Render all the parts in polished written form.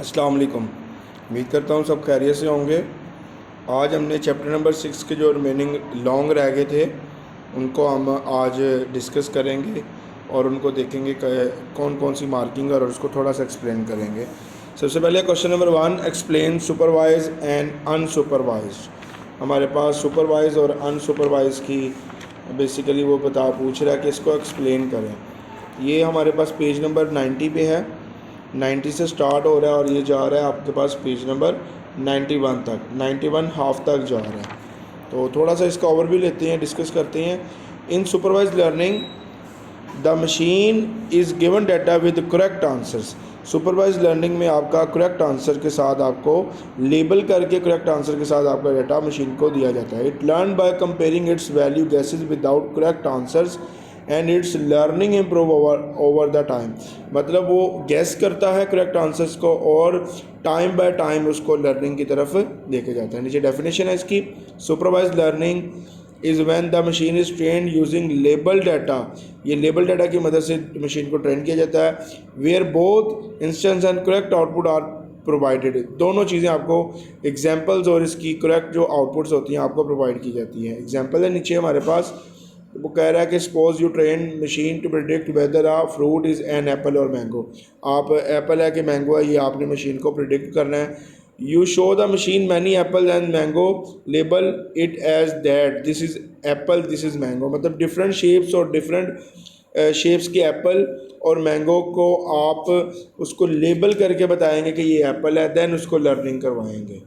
अस्सलाम वालेकुम। उम्मीद करता हूँ सब खैरियत से होंगे। आज हमने चैप्टर नंबर 6 के जो रिमेनिंग लॉन्ग रह गए थे उनको हम आज डिस्कस करेंगे और उनको देखेंगे कौन कौन सी मार्किंग और उसको थोड़ा सा एक्सप्लेन करेंगे। सबसे पहले question number 1, explain supervise and unsupervise. हमारे पास सुपरवाइज और अनसुपरवाइज की बेसिकली वो पूछ रहा है कि इसको एक्सप्लेन करें। ये हमारे पास पेज नंबर 90 पे है। 90 से स्टार्ट हो रहा है और ये जा रहा है आपके पास पेज नंबर 91 तक, 91 हाफ तक जा रहा है। तो थोड़ा सा इसका ओवरव्यू लेते हैं, डिस्कस करते हैं। In supervise learning the machine is given data with correct answers. Supervise learning में आपका करेक्ट आंसर के साथ आपको लेबल करके करेक्ट आंसर के साथ आपका डाटा मशीन को दिया जाता है। It learn by comparing its value guesses without correct answers and its learning improve over the time. मतलब वो गैस करता है करेक्ट आंसर्स को और टाइम बाय टाइम उसको लर्निंग की तरफ लेके जाता है। नीचे डेफिनेशन है इसकी। Supervise learning is when the machine is train using label data. ये लेबल डाटा की मदद से मशीन को ट्रेन किया जाता है। Where both instance and correct output are provided. दोनों चीज़ें आपको एग्जांपल्स और इसकी करेक्ट जो आउटपुट्स होती हैं आपको प्रोवाइड की जाती हैं। एग्जांपल है नीचे हमारे पास, वो कह रहा है कि suppose you train machine to predict whether a fruit is an apple और मैंगो। आप एप्पल है कि मैंगो है ये आपने मशीन को प्रिडिक्ट करना है। You show the machine many apple and mango, label it as that this is apple this is mango. मतलब डिफरेंट शेप्स और डिफरेंट शेप्स के एप्पल और मैंगो को आप उसको लेबल करके बताएंगे कि ये एप्पल है, देन उसको लर्निंग करवाएंगे।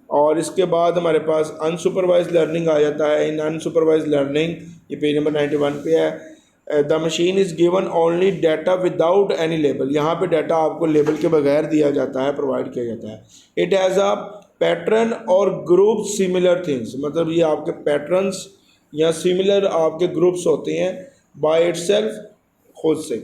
और इसके बाद हमारे पास अनसुपरवाइज लर्निंग आ जाता है। इन अनसुपरवाइज लर्निंग, ये पेज नंबर 91 पे है। The machine is given only data without any label. यहाँ पे डाटा आपको लेबल के बगैर दिया जाता है, प्रोवाइड किया जाता है। इट हैज़ अ पैटर्न और ग्रुप सिमिलर थिंग्स। मतलब ये आपके पैटर्न्स या सिमिलर आपके ग्रुप्स होते हैं बाय इटसेल्फ, खुद से।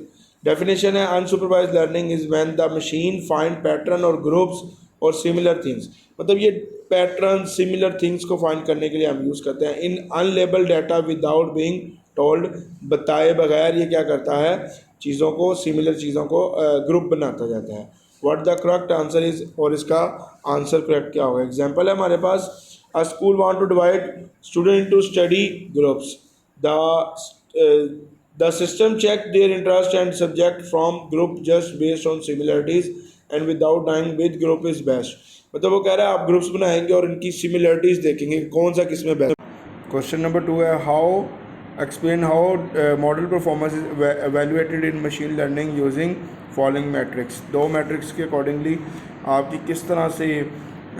डेफिनेशन है, unsupervise learning is when the machine find pattern और ग्रुप्स और सिमिलर थिंग्स। मतलब ये पैटर्न सिमिलर थिंग्स को फाइंड करने के लिए हम यूज़ करते हैं। In unlabel data without being told, बताए बगैर ये क्या करता है, चीज़ों को, सिमिलर चीज़ों को ग्रुप बनाता जाता है। What the correct answer is, और इसका आंसर करेक्ट क्या होगा। एग्जाम्पल है हमारे पास, a school want to divide student into study groups. The system check their interest and subject from group just based on similarities and without dying with group is best. मतलब वो कह रहा है आप ग्रुप्स बनाएंगे और इनकी सिमिलरिटीज़ देखेंगे कौन सा किस में बेस्ट। क्वेश्चन नंबर 2 है, how explain how model performance is evaluated in machine learning using following matrix. दो मैट्रिक्स के अकॉर्डिंगली आपकी किस तरह से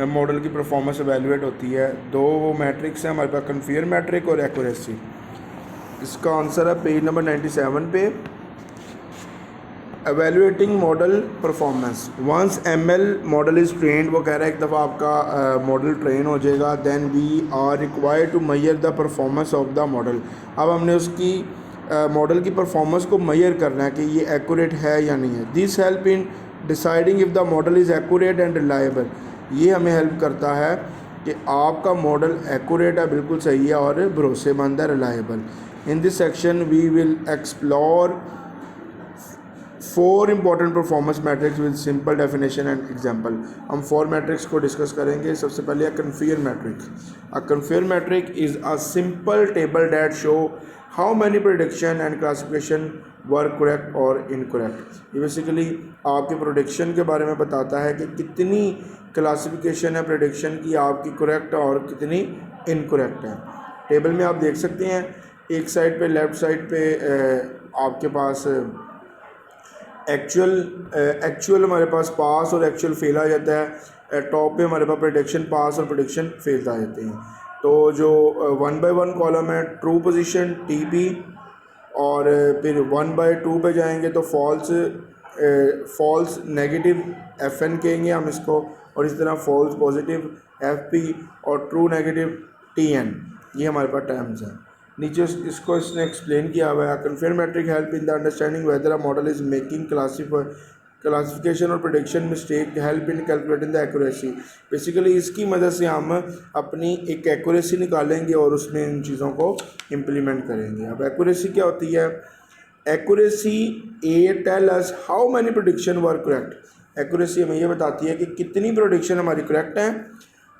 मॉडल की परफॉर्मेंस एवेल्युएट होती है। दो वो मैट्रिक्स हैं हमारे पास, कन्फियर मैट्रिक और एक्यूरेसी। इसका आंसर है पेज नंबर 97 पे। Evaluating model performance, once ML model is trained, वो कह रहा है एक दफ़ा आपका मॉडल ट्रेन हो जाएगा, then we are required to measure the performance of the model. अब हमने उसकी मॉडल की परफॉर्मेंस को मेजर करना है कि ये एक्यूरेट है या नहीं है। This help in deciding if the model is accurate and reliable. ये हमें हेल्प करता है कि आपका मॉडल एक्यूरेट है, बिल्कुल सही है और भरोसेमंद है, reliable. In this section we will explore 4 important performance matrix with simple definition and example. हम 4 मैट्रिक्स को डिस्कस करेंगे। सबसे पहले है confusion matrix. A confusion matrix is a simple table that show how many prediction and classification were correct और incorrect. ये basically आपके prediction के बारे में बताता है कि कितनी क्लासिफिकेशन है प्रेडिक्शन की आपकी करेक्ट और कितनी इनकरेक्ट है। टेबल में आप देख सकते हैं, एक साइड पे लेफ़्ट साइड पे आपके पास एक्चुअल हमारे पास पास और एक्चुअल फेल आ जाता है। टॉप पे हमारे पास प्रेडिक्शन पास और प्रेडिक्शन फेल आ जाते हैं। तो जो 1 बाय 1 कॉलम है, ट्रू पोजीशन टीपी, और फिर 1 बाय 2 पे जाएंगे तो फॉल्स नेगेटिव एफएन कहेंगे हम इसको, और इस तरह फॉल्स पॉजिटिव एफपी और ट्रू नेगेटिव टीएन। ये हमारे पास टर्म्स हैं। नीचे इसको इसने एक्सप्लेन किया हुआ है। Confusion matrix help in the understanding whether a model is making classification और prediction mistake, help in calculating the accuracy. Basically इसकी मदद से हम अपनी एक एक्यूरेसी निकालेंगे और उसमें इन चीज़ों को इम्प्लीमेंट करेंगे। अब एक्यूरेसी क्या होती है? Accuracy a tell us how many prediction were correct. Accuracy हमें ये बताती है कि कितनी प्रेडिक्शन हमारी करेक्ट है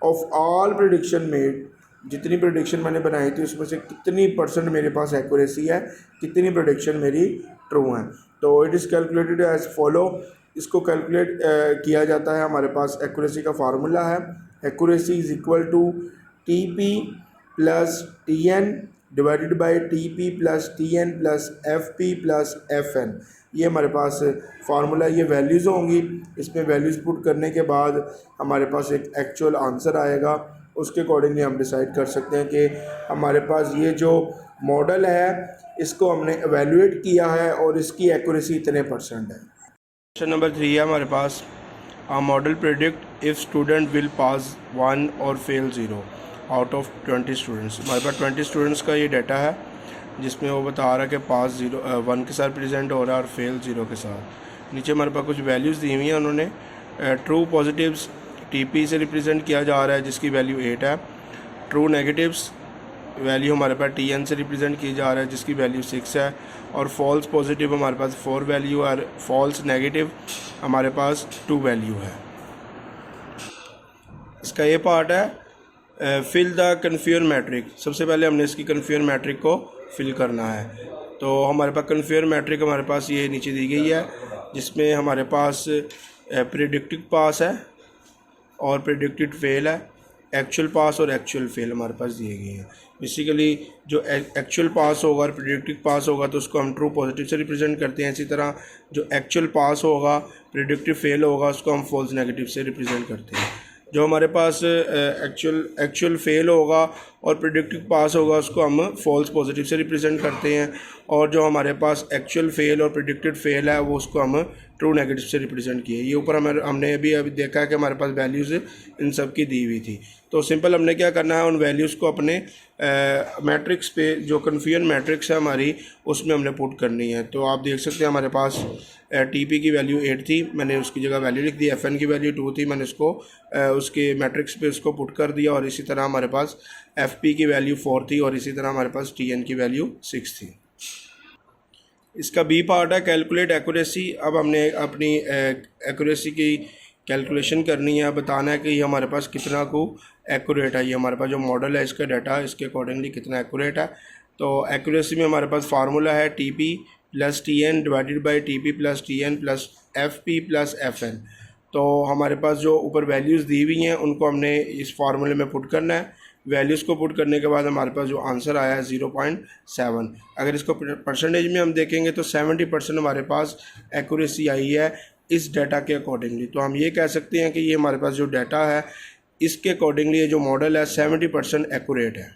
ऑफ ऑल प्रेडिक्शन मेड, जितनी प्रेडिक्शन मैंने बनाई थी उसमें से कितनी % मेरे पास एक्यूरेसी है, कितनी प्रेडिक्शन मेरी ट्रू है। तो it is calculated as follow. इसको कैलकुलेट किया जाता है, हमारे पास एक्यूरेसी का फार्मूला है, accuracy is equal to TP plus TN divided by TP plus TN plus FP plus FN। ये हमारे पास फार्मूला, ये वैल्यूज़ होंगी, इसमें वैल्यूज़ पुट करने के बाद हमारे पास एक एक्चुअल आंसर आएगा। उसके अकॉर्डिंगली हम डिसाइड कर सकते हैं कि हमारे पास ये जो मॉडल है इसको हमने एवेलुएट किया है और इसकी एक्यूरेसी इतने % है। क्वेश्चन नंबर 3 है हमारे पास, a model predict if student will pass 1 और फेल 0 आउट ऑफ 20 स्टूडेंट्स। हमारे पास 20 स्टूडेंट्स का ये डाटा है जिसमें वो बता रहा है कि पास 1 के साथ प्रेजेंट हो रहा है और फेल 0 के साथ। नीचे हमारे पास कुछ वैल्यूज़ दी हुई हैं उन्होंने। ट्रू पॉजिटिव्स TP से रिप्रेजेंट किया जा रहा है जिसकी वैल्यू 8 है। ट्रू नेगेटिव्स वैल्यू हमारे पास TN से रिप्रेजेंट किया जा रहा है जिसकी वैल्यू 6 है। और फॉल्स पॉजिटिव हमारे पास 4 वैल्यू और फॉल्स नेगेटिव हमारे पास 2 वैल्यू है। इसका ये पार्ट है फिल द कन्फ्यूजन मैट्रिक। सबसे पहले हमने इसकी कन्फ्यूजन मैट्रिक को फिल करना है। तो हमारे पास कन्फ्यूजन मैट्रिक हमारे पास ये नीचे दी गई है जिसमें हमारे पास प्रेडिक्टेड पास है और प्रेडिक्टेड फेल है, एक्चुअल पास और एक्चुअल फेल हमारे पास दिए गए हैं। बेसिकली जो एक्चुअल पास होगा और प्रेडिक्टेड पास होगा तो उसको हम ट्रू पॉजिटिव से रिप्रेजेंट करते हैं। इसी तरह जो एक्चुअल पास होगा, प्रेडिक्टेड फेल होगा, उसको हम फॉल्स नेगेटिव से रिप्रेजेंट करते हैं। जो हमारे पास एक्चुअल फेल होगा और प्रेडिक्टेड पास होगा उसको हम फॉल्स पॉजिटिव से रिप्रेजेंट करते हैं। और जो हमारे पास एक्चुअल फेल और प्रेडिक्टेड फेल है वो उसको हम ट्रू नेगेटिव से रिप्रेजेंट किए। ये ऊपर हमने अभी देखा है कि हमारे पास वैल्यूज़ इन सब की दी हुई थी। तो सिंपल हमने क्या करना है, उन वैल्यूज़ को अपने मैट्रिक्स पे, जो कन्फ्यूजन मैट्रिक्स है हमारी, उसमें हमने पुट करनी है। तो आप देख सकते हैं हमारे पास TP की वैल्यू 8 थी, मैंने उसकी जगह वैल्यू लिख दी। FN की वैल्यू 2 थी, मैंने उसको उसके मैट्रिक्स पे उसको पुट कर दिया। और इसी तरह हमारे पास FP की वैल्यू 4 थी और इसी तरह हमारे पास TN की वैल्यू 6 थी। इसका B पार्ट है कैलकुलेट एक्यूरेसी। अब हमने अपनी एक्यूरेसी की कैलकुलेशन करनी है, बताना है कि ये हमारे पास कितना को एक्यूरेट है। ये हमारे पास जो मॉडल है इसका डाटा है, इसके अकॉर्डिंगली कितना एक्यूरेट है। तो एक्यूरेसी में हमारे पास फार्मूला है TP plus TN divided by TP plus TN plus FP plus FN। तो हमारे पास जो ऊपर वैल्यूज़ दी हुई हैं उनको हमने इस फार्मूले में पुट करना है। वैल्यूज़ को पुट करने के बाद हमारे पास जो आंसर आया है 0.7। अगर इसको परसेंटेज में हम देखेंगे तो 70% हमारे पास एक्यूरेसी आई है इस डाटा के अकॉर्डिंगली। तो हम ये कह सकते हैं कि ये हमारे पास जो डाटा है इसके अकॉर्डिंगली ये जो मॉडल है 70% एक्यूरेट है।